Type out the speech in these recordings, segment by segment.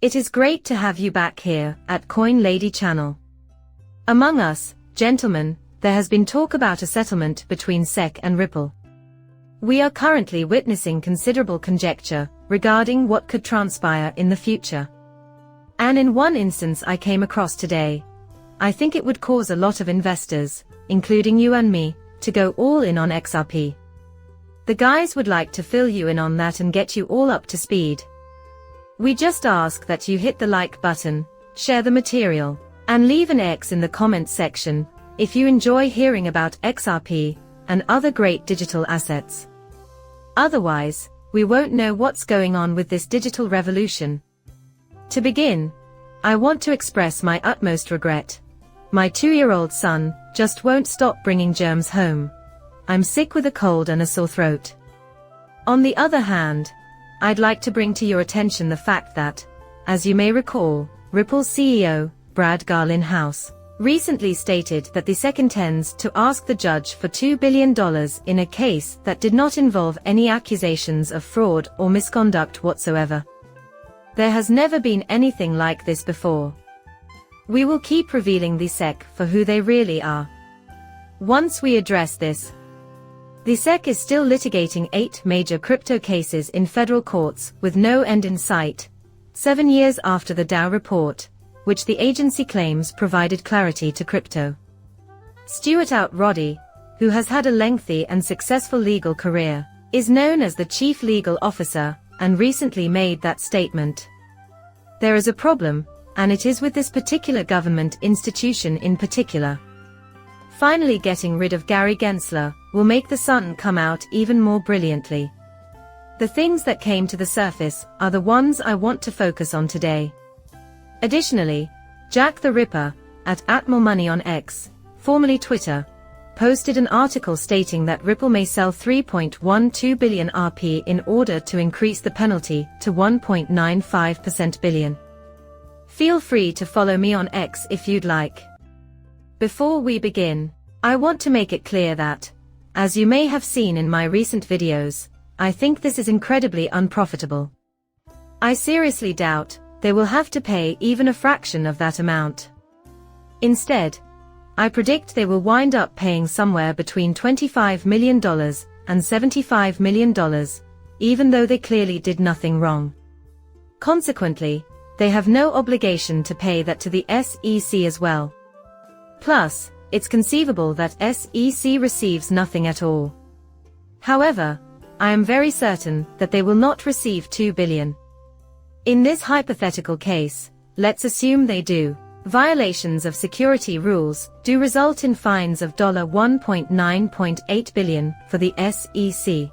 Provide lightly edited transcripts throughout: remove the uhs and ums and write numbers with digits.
It is great to have you back here at Coin Lady channel. Among us, gentlemen, there has been talk about a settlement between SEC and Ripple. We are currently witnessing considerable conjecture regarding what could transpire in the future. And in one instance I came across today, I think it would cause a lot of investors, including you and me, to go all in on XRP. The guys would like to fill you in on that and get you all up to speed. We just ask that you hit the like button, share the material, and leave an X in the comments section if you enjoy hearing about XRP and other great digital assets. Otherwise, we won't know what's going on with this digital revolution. To begin, I want to express my utmost regret. My 2-year-old son just won't stop bringing germs home. I'm sick with a cold and a sore throat. On the other hand, I'd like to bring to your attention the fact that, as you may recall, Ripple's CEO, Brad Garlinghouse, recently stated that the SEC intends to ask the judge for $2 billion in a case that did not involve any accusations of fraud or misconduct whatsoever. There has never been anything like this before. We will keep revealing the SEC for who they really are. Once we address this, the SEC is still litigating 8 major crypto cases in federal courts with no end in sight, 7 years after the Dow report, which the agency claims provided clarity to crypto. Stuart Roddy, who has had a lengthy and successful legal career, is known as the chief legal officer, and recently made that statement. There is a problem, and it is with this particular government institution in particular. Finally getting rid of Gary Gensler will make the sun come out even more brilliantly. The things that came to the surface are the ones I want to focus on today. Additionally, Jack the Ripper, at @MoreMoney on X, formerly Twitter, posted an article stating that Ripple may sell 3.12 billion RP in order to increase the penalty to 1.95% billion. Feel free to follow me on X if you'd like. Before we begin, I want to make it clear that, as you may have seen in my recent videos, I think this is incredibly unprofitable. I seriously doubt they will have to pay even a fraction of that amount. Instead, I predict they will wind up paying somewhere between $25 million and $75 million, even though they clearly did nothing wrong. Consequently, they have no obligation to pay that to the SEC as well. Plus, it's conceivable that SEC receives nothing at all. However, I am very certain that they will not receive $2 billion. In this hypothetical case, let's assume they do. Violations of security rules do result in fines of $1.9.8 billion for the SEC.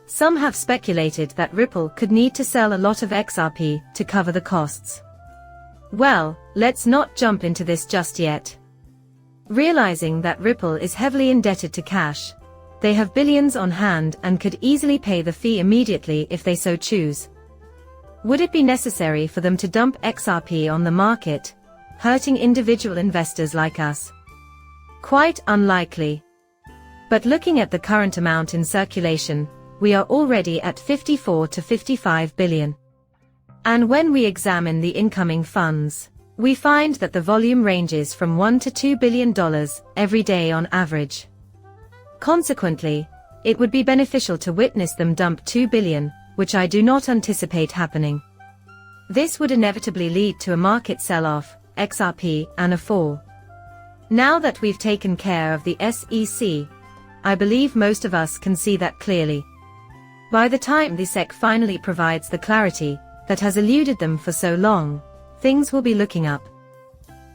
Some have speculated that Ripple could need to sell a lot of XRP to cover the costs. Well, let's not jump into this just yet. Realizing that Ripple is heavily indebted to cash, they have billions on hand and could easily pay the fee immediately if they so choose. Would it be necessary for them to dump XRP on the market, hurting individual investors like us? Quite unlikely. But looking at the current amount in circulation, we are already at 54 to 55 billion. And when we examine the incoming funds, we find that the volume ranges from $1 to $2 billion every day on average. Consequently, it would be beneficial to witness them dump $2 billion, which I do not anticipate happening. This would inevitably lead to a market sell-off, XRP, and a fall. Now that we've taken care of the SEC, I believe most of us can see that clearly. By the time the SEC finally provides the clarity that has eluded them for so long, things will be looking up.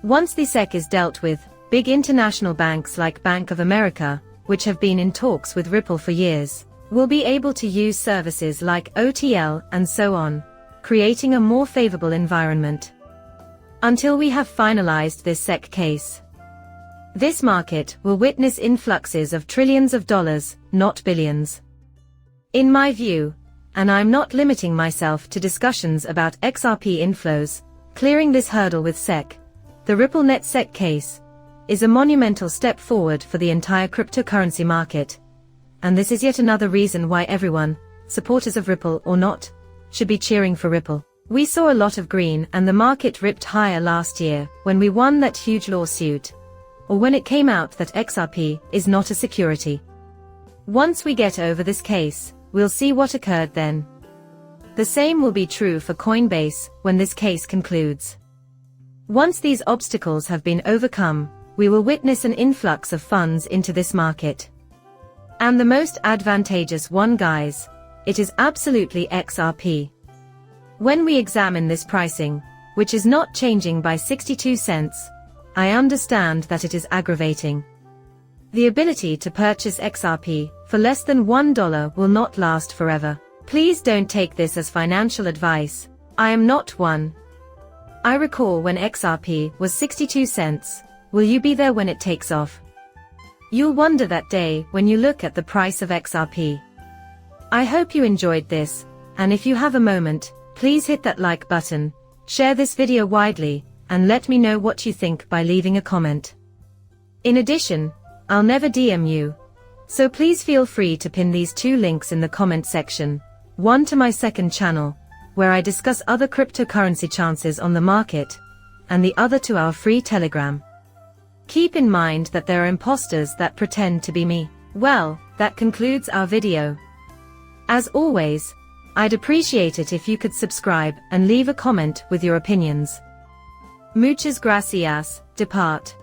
Once the SEC is dealt with, big international banks like Bank of America, which have been in talks with Ripple for years, will be able to use services like OTL and so on, creating a more favorable environment. Until we have finalized this SEC case, this market will witness influxes of trillions of dollars, not billions. In my view, and I'm not limiting myself to discussions about XRP inflows, clearing this hurdle with SEC, the Ripple Net SEC case, is a monumental step forward for the entire cryptocurrency market. And this is yet another reason why everyone, supporters of Ripple or not, should be cheering for Ripple. We saw a lot of green and the market ripped higher last year when we won that huge lawsuit, or when it came out that XRP is not a security. Once we get over this case, we'll see what occurred then. The same will be true for Coinbase when this case concludes. Once these obstacles have been overcome, we will witness an influx of funds into this market. And the most advantageous one, guys, it is absolutely XRP. When we examine this pricing, which is not changing by 62 cents, I understand that it is aggravating. The ability to purchase XRP for less than $1 will not last forever. Please don't take this as financial advice. I am not one. I recall when XRP was 62 cents. Will you be there when it takes off? You'll wonder that day when you look at the price of XRP. I hope you enjoyed this, and if you have a moment, please hit that like button, share this video widely, and let me know what you think by leaving a comment. In addition, I'll never DM you, so please feel free to pin these 2 links in the comment section, one to my second channel, where I discuss other cryptocurrency chances on the market, and the other to our free Telegram. Keep in mind that there are imposters that pretend to be me. Well, that concludes our video. As always, I'd appreciate it if you could subscribe and leave a comment with your opinions. Muchas gracias, depart.